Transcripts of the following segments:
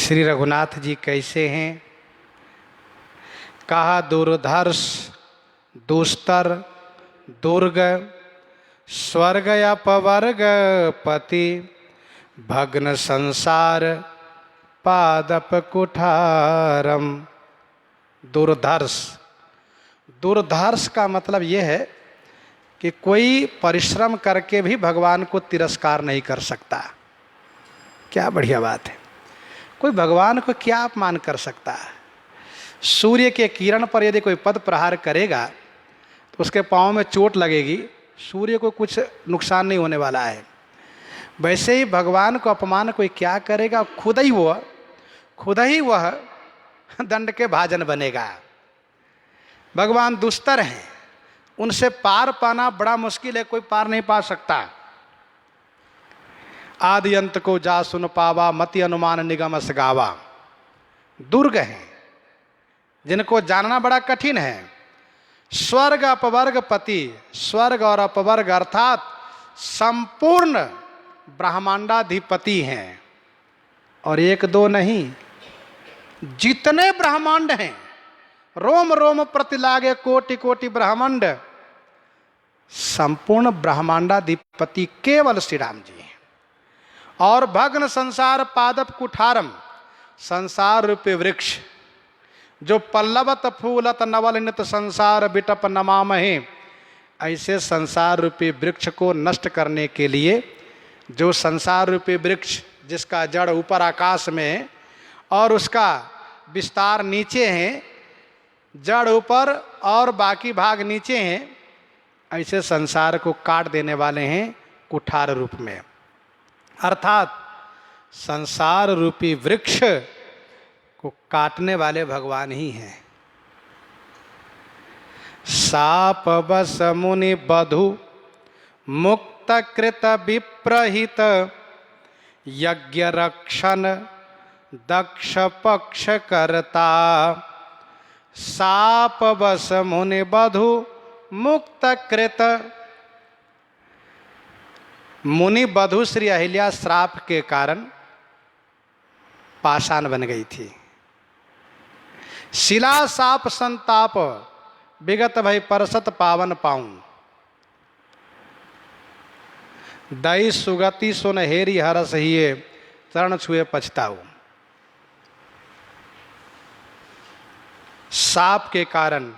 श्री रघुनाथ जी कैसे हैं? कहा दुर्धर्ष दुस्तर दुर्ग स्वर्ग अपवर्ग पति भग्न संसार पादप कुठारम। दुर्धर्ष, दुर्धर्ष का मतलब यह है कि कोई परिश्रम करके भी भगवान को तिरस्कार नहीं कर सकता। क्या बढ़िया बात है। कोई भगवान को क्या अपमान कर सकता है? सूर्य के किरण पर यदि कोई पद प्रहार करेगा तो उसके पाँव में चोट लगेगी, सूर्य को कुछ नुकसान नहीं होने वाला है। वैसे ही भगवान को अपमान कोई क्या करेगा, खुद ही वह दंड के भाजन बनेगा। भगवान दुस्तर हैं, उनसे पार पाना बड़ा मुश्किल है, कोई पार नहीं पा सकता। आदि अंत को जा सुन पावा मति अनुमान निगम अस गावा। दुर्ग हैं जिनको जानना बड़ा कठिन है। स्वर्ग अपवर्ग पति, स्वर्ग और अपवर्ग अर्थात संपूर्ण ब्रह्मांडाधिपति हैं। और एक दो नहीं, जितने ब्रह्मांड हैं, रोम रोम प्रति लागे कोटि कोटि ब्रह्मांड, संपूर्ण ब्रह्मांडाधिपति केवल श्री राम जी हैं। और भग्न संसार पादप कुठारम, संसार रूपी वृक्ष जो पल्लवत फूलत नवल नित संसार बिटप नमामहे, ऐसे संसार रूपी वृक्ष को नष्ट करने के लिए, जो संसार रूपी वृक्ष जिसका जड़ ऊपर आकाश में है और उसका विस्तार नीचे है, जड़ ऊपर और बाकी भाग नीचे हैं, ऐसे संसार को काट देने वाले हैं कुठार रूप में। अर्थात संसार रूपी वृक्ष को काटने वाले भगवान ही हैं। साप बस मुनि बधु मुक्त कृत विप्रहित यज्ञ रक्षण दक्ष पक्ष करता। साप बस मुनि बधु मुक्त कृत, मुनि बधु श्री अहिल्या श्राप के कारण पाषाण बन गई थी। शिला साप संताप विगत भई परसत पावन पाऊं। दई सुगति सुन हेरी हरस हिये चरण छुए पछताऊ। साप के कारण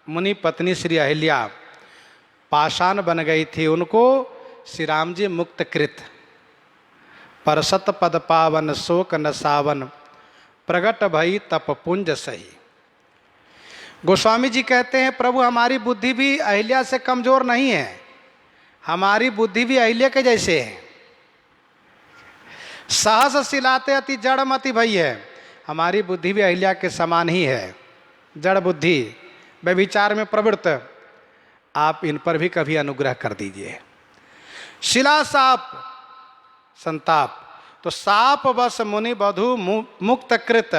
मुनि पत्नी श्री अहिल्या पाषाण बन गई थी। उनको श्री राम जी मुक्त कृत। परसत पद पावन शोक न सावन प्रगट भई तप पुंज सही। गोस्वामी जी कहते हैं, प्रभु हमारी बुद्धि भी अहिल्या से कमजोर नहीं है, हमारी बुद्धि भी अहिल्या के जैसे है। सहस सिलाते अति जड़ मति भई है, हमारी बुद्धि भी अहिल्या के समान ही है, जड़ बुद्धि, व्यभिचार में प्रवृत्त। आप इन पर भी कभी अनुग्रह कर दीजिए। शिला साप संताप, तो साप बस मुनि बधु मुक्त कृत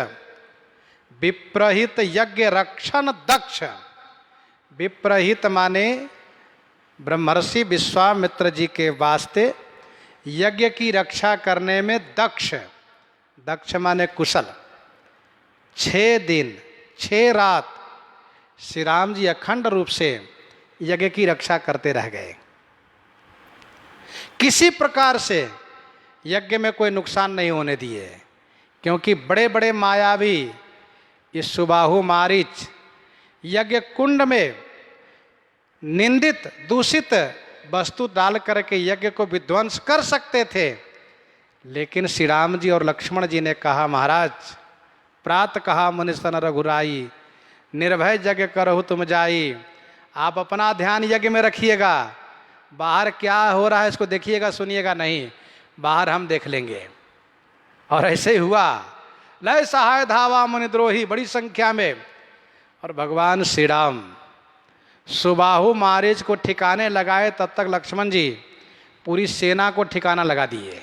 विप्रहित यज्ञ रक्षण दक्ष। विप्रहित माने ब्रह्मर्षि विश्वामित्र जी के वास्ते यज्ञ की रक्षा करने में दक्ष, दक्ष माने कुशल। 6 दिन 6 रात श्री राम जी अखंड रूप से यज्ञ की रक्षा करते रह गए। किसी प्रकार से यज्ञ में कोई नुकसान नहीं होने दिए, क्योंकि बड़े बड़े मायावी इस सुबाहु मारीच यज्ञ कुंड में निंदित दूषित वस्तु डाल करके यज्ञ को विध्वंस कर सकते थे। लेकिन श्री राम जी और लक्ष्मण जी ने कहा, महाराज प्रात कहा मुनिसन रघुराई, निर्भय यज्ञ करहु तुम जाई। आप अपना ध्यान यज्ञ में रखिएगा, बाहर क्या हो रहा है इसको देखिएगा सुनिएगा नहीं, बाहर हम देख लेंगे। और ऐसे ही हुआ। लय सहाय धावा मुनिद्रोही, बड़ी संख्या में। और भगवान श्री राम सुबाहु मारीच को ठिकाने लगाए, तब तक लक्ष्मण जी पूरी सेना को ठिकाना लगा दिए।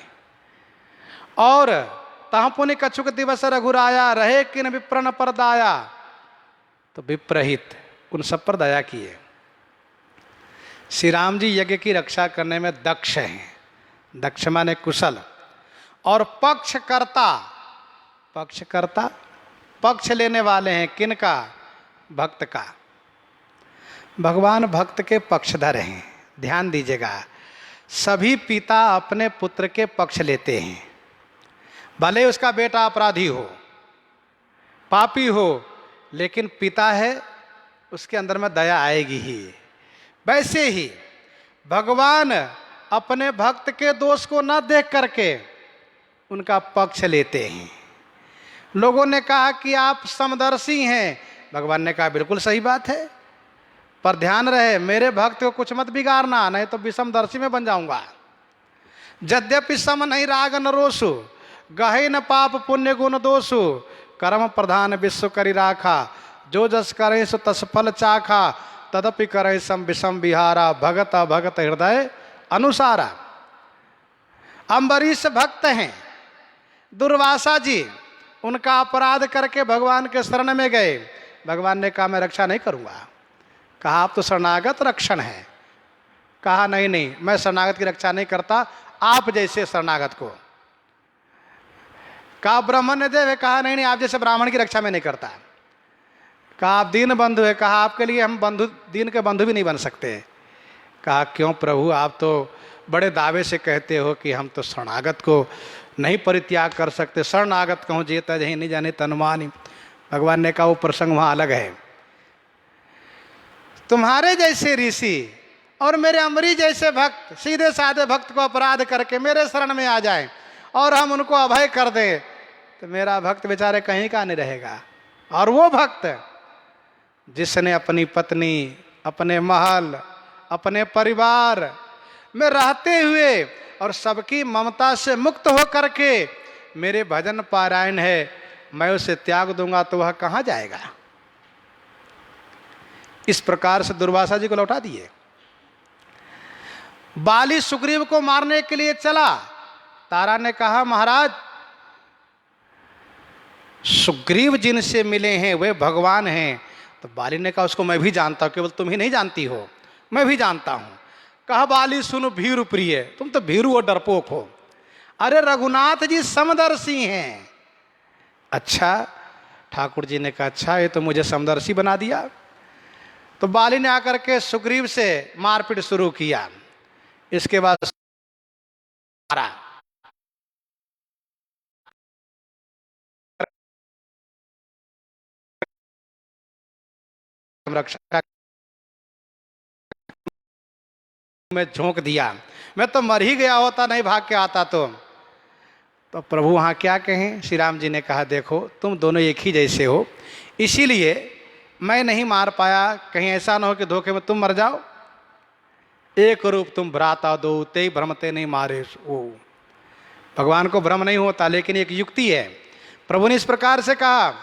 और तह पुनि कछुक दिवस रघुराया, रहे किन विप्रन पर दाया, तो विप्रहित उन सब पर दया किए। श्री राम जी यज्ञ की रक्षा करने में दक्ष हैं। दक्ष माने कुशल। और पक्षकर्ता, पक्षकर्ता, पक्ष लेने वाले हैं किनका? भक्त का। भगवान भक्त के पक्षधर हैं। ध्यान दीजिएगा, सभी पिता अपने पुत्र के पक्ष लेते हैं, भले उसका बेटा अपराधी हो, पापी हो, लेकिन पिता है, उसके अंदर में दया आएगी ही। वैसे ही भगवान अपने भक्त के दोष को न देख करके उनका पक्ष लेते हैं। लोगों ने कहा कि आप समदर्शी हैं। भगवान ने कहा बिल्कुल सही बात है, पर ध्यान रहे मेरे भक्त को कुछ मत बिगाड़ना, नहीं तो विषमदर्शी में बन जाऊंगा। यद्यपि सम नहीं राग न रोसु, गहे न पाप पुण्य गुण दोषु, कर्म प्रधान विश्व करी राखा, जो जस करे सो तस फल चाखा, तदपि करे सम विषम विहारा, भगत भगत हृदय अनुसारा। अम्बरीश भक्त हैं, दुर्वासा जी उनका अपराध करके भगवान के शरण में गए। भगवान ने कहा मैं रक्षा नहीं करूंगा। कहा आप तो शरणागत रक्षण है। कहा नहीं नहीं, मैं शरणागत की रक्षा नहीं करता, आप जैसे शरणागत को। कहा ब्राह्मण ने देव है। कहा नहीं नहीं, आप जैसे ब्राह्मण की रक्षा में नहीं करता। कहा आप दीन बंधु है। कहा आपके लिए हम बंधु, दीन के बंधु भी नहीं बन सकते। कहा क्यों प्रभु, आप तो बड़े दावे से कहते हो कि हम तो शरणागत को नहीं परित्याग कर सकते। शरणागत कहूँ जेता जही नहीं जाने तनुमानी। भगवान ने कहा वो प्रसंग वहाँ अलग है। तुम्हारे जैसे ऋषि और मेरे अम्बरीश जैसे भक्त सीधे साधे भक्त को अपराध करके मेरे शरण में आ जाएं और हम उनको अभय कर दें, तो मेरा भक्त बेचारे कहीं का नहीं रहेगा। और वो भक्त जिसने अपनी पत्नी, अपने महल, अपने परिवार में रहते हुए और सबकी ममता से मुक्त हो करके मेरे भजन पारायण है, मैं उसे त्याग दूंगा तो वह कहाँ जाएगा। इस प्रकार से दुर्वासा जी को लौटा दिए। बाली सुग्रीव को मारने के लिए चला। तारा ने कहा महाराज सुग्रीव जिनसे मिले हैं वे भगवान हैं। तो बाली ने कहा उसको मैं भी जानता हूं, केवल तुम ही नहीं जानती हो, मैं भी जानता हूं। कहा बाली सुनो भीरु प्रिय, तुम तो भीरु और डरपोक हो। अरे रघुनाथ जी समदर्शी हैं। अच्छा, ठाकुर जी ने कहा अच्छा ये तो मुझे समदर्शी बना दिया। तो बाली ने आकर के सुग्रीव से मारपीट शुरू किया। इसके बाद मारा। रक्षा में झोंक दिया। मैं तो मर ही गया होता, नहीं भाग के आता तो प्रभु वहाँ क्या कहें। श्री राम जी ने कहा देखो तुम दोनों एक ही जैसे हो, इसीलिए मैं नहीं मार पाया। कहीं ऐसा ना हो कि धोखे में तुम मर जाओ। एक रूप तुम भ्राता दो, ते भ्रमते नहीं मारे। ओ भगवान को भ्रम नहीं होता, लेकिन एक युक्ति है। प्रभु ने इस प्रकार से कहा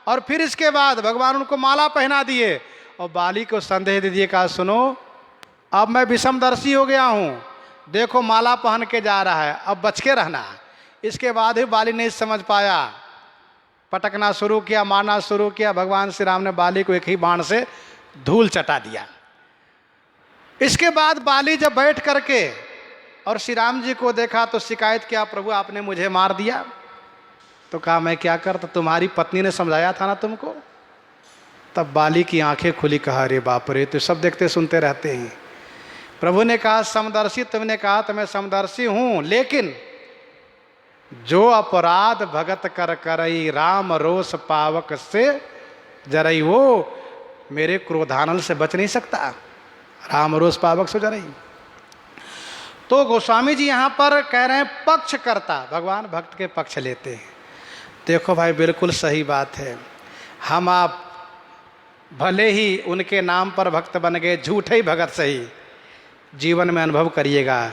और फिर इसके बाद भगवान उनको माला पहना दिए और बाली को संदेह दे दिए। कहा सुनो अब मैं विषमदर्शी हो गया हूँ, देखो माला पहन के जा रहा है, अब बच के रहना। इसके बाद ही बाली नहीं समझ पाया, पटकना शुरू किया, मारना शुरू किया। भगवान श्री राम ने बाली को एक ही बाण से धूल चटा दिया। इसके बाद बाली जब बैठ करके और श्री राम जी को देखा तो शिकायत किया प्रभु आपने मुझे मार दिया। तो कहा मैं क्या करता, तुम्हारी पत्नी ने समझाया था ना तुमको। तब बाली की आंखें खुली। कहा अरे बाप रे, तो सब देखते सुनते रहते हैं। प्रभु ने कहा समदर्शी, तुमने कहा तो मैं समदर्शी हूं, लेकिन जो अपराध भगत कर करई, राम रोष पावक से जरई, वो मेरे क्रोधानल से बच नहीं सकता। राम रोष पावक से जरई। तो गोस्वामी जी यहाँ पर कह रहे हैं पक्षकर्ता, भगवान भक्त के पक्ष लेते हैं। देखो भाई बिल्कुल सही बात है। हम आप भले ही उनके नाम पर भक्त बन गए, झूठे ही भगत सही, जीवन में अनुभव करिएगा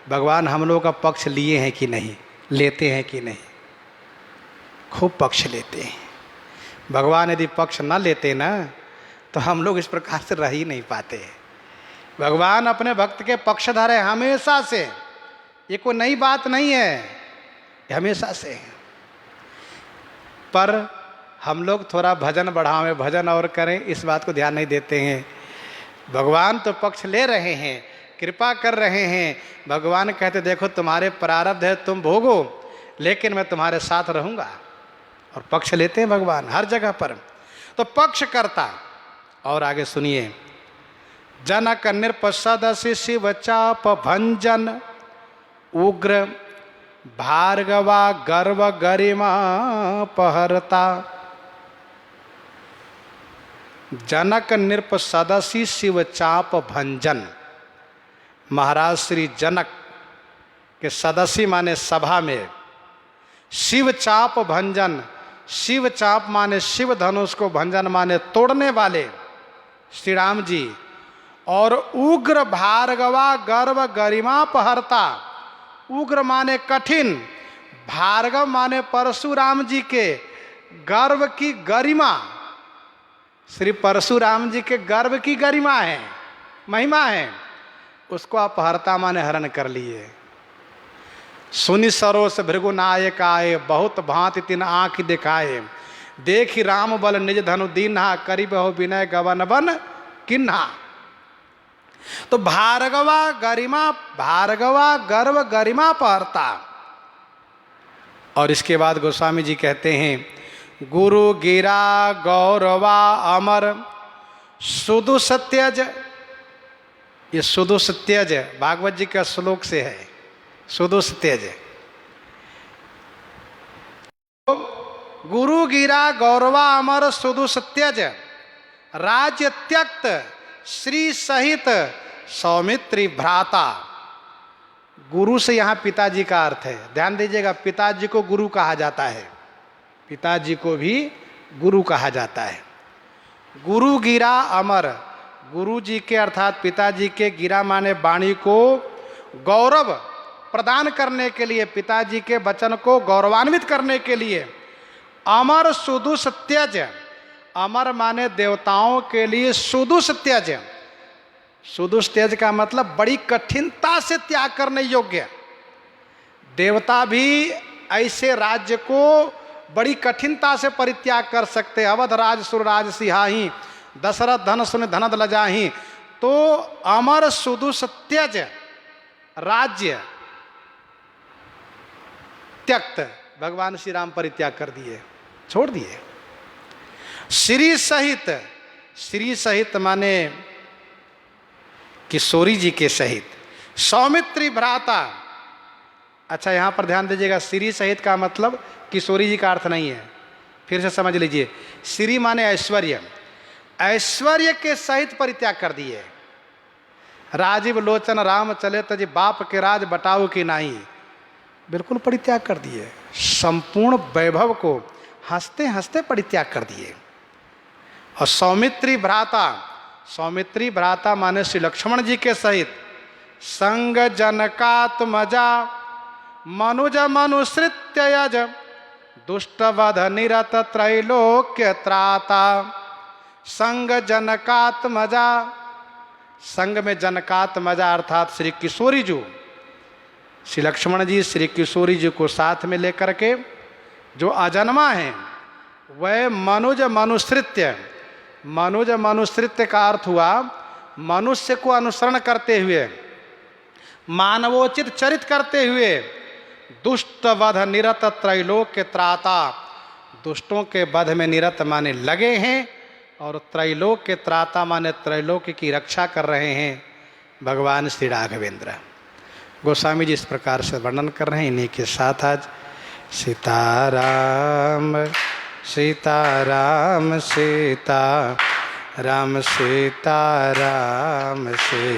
भगवान हम लोगों का पक्ष लिए हैं कि नहीं, लेते हैं कि नहीं। खूब पक्ष लेते हैं। भगवान यदि पक्ष न लेते ना तो हम लोग इस प्रकार से रह ही नहीं पाते। भगवान अपने भक्त के पक्षधर है हमेशा से, ये कोई नई बात नहीं है, हमेशा से है। पर हम लोग थोड़ा भजन बढ़ावें, भजन और करें, इस बात को ध्यान नहीं देते हैं। भगवान तो पक्ष ले रहे हैं, कृपा कर रहे हैं। भगवान कहते देखो तुम्हारे प्रारब्ध है, तुम भोगो, लेकिन मैं तुम्हारे साथ रहूँगा। और पक्ष लेते हैं भगवान हर जगह पर। तो पक्ष करता। और आगे सुनिए, जनक नृपसदसि शिव चाप भंजन उग्र भार्गवा गर्व गरिमा पहरता। जनक नृप सदसी शिव चाप भंजन। महाराज श्री जनक के सदसी माने सभा में, शिव चाप भंजन, शिव चाप माने शिव धनुष को, भंजन माने तोड़ने वाले श्री राम जी, और उग्र भार्गवा गर्व गरिमा पहरता। उग्र माने कठिन, भार्गव माने परशुराम जी के गर्व की गरिमा, श्री परशुराम जी के गर्व की गरिमा है, महिमा है, उसको आप हरता माने हरण कर लिए। सुनि सरोस भृगुनायक आए, बहुत भांति तिन आँख दिखाए, देखी राम बल निज धनु दीन्हा, करिब हो विनय गवन बन किन्हा। तो भार्गवा गरिमा, भार्गवा गर्व गरिमा पहरता। और इसके बाद गोस्वामी जी कहते हैं, गुरु गिरा गौरवा अमर सुदु सत्यज। ये सुदु सत्यज भागवत जी का श्लोक से है, सुदु सत्यज। गुरु गिरा गौरवा अमर सुदु सत्यज, राज्य त्यक्त श्री सहित सौमित्री भ्राता। गुरु से यहाँ पिताजी का अर्थ है, ध्यान दीजिएगा, पिताजी को गुरु कहा जाता है, पिताजी को भी गुरु कहा जाता है। गुरु गिरा अमर, गुरु जी के अर्थात पिताजी के, गिरा माने वाणी को गौरव प्रदान करने के लिए, पिताजी के वचन को गौरवान्वित करने के लिए। अमर सुदु सत्यज, अमर माने देवताओं के लिए सुदु सत्यज। सुदु सत्यज का मतलब बड़ी कठिनता से त्याग करने योग्य। देवता भी ऐसे राज्य को बड़ी कठिनता से परित्याग कर सकते। अवध राज सुरराज सिहाही, दशरथ धन सुन धनद लजाही। तो अमर सुदु सत्यज राज्य त्यक्त भगवान श्री राम परित्याग कर दिए, छोड़ दिए। श्री सहित, श्री सहित माने किशोरी जी के सहित, सौमित्री भ्राता। अच्छा यहाँ पर ध्यान दीजिएगा, श्री सहित का मतलब किशोरी जी का अर्थ नहीं है, फिर से समझ लीजिए। श्री माने ऐश्वर्य, ऐश्वर्य के सहित परित्याग कर दिए। राजीव लोचन राम चले तजी बाप के राज बटाओ की नाही, बिल्कुल परित्याग कर दिए। संपूर्ण वैभव को हंसते हंसते परित्याग कर दिए। और सौमित्री भ्राता, सौमित्री भ्राता माने श्री लक्ष्मण जी के सहित, संग जनकात्मजा मनुज मनुसृत्य यज, दुष्टवध निरत त्रैलोक्य त्राता। संग जनकात्मजा, संग में जनकात्मजा अर्थात श्री किशोरी जी, श्री लक्ष्मण जी श्री किशोरी जी को साथ में लेकर के, जो अजन्मा है वह मनुज मनुसृत्य, मनुज मनुसृत्य का अर्थ हुआ मनुष्य को अनुसरण करते हुए, मानवोचित चरित करते हुए, दुष्ट वध निरत त्रैलोक्य त्राता, दुष्टों के वध में निरत माने लगे हैं, और त्रैलोक्य त्राता माने त्रैलोक्य की रक्षा कर रहे हैं भगवान श्री राघवेंद्र। गोस्वामी जी इस प्रकार से वर्णन कर रहे हैं। इन्हीं के साथ आज सीताराम सीताराम सीता राम सीताराम सीता।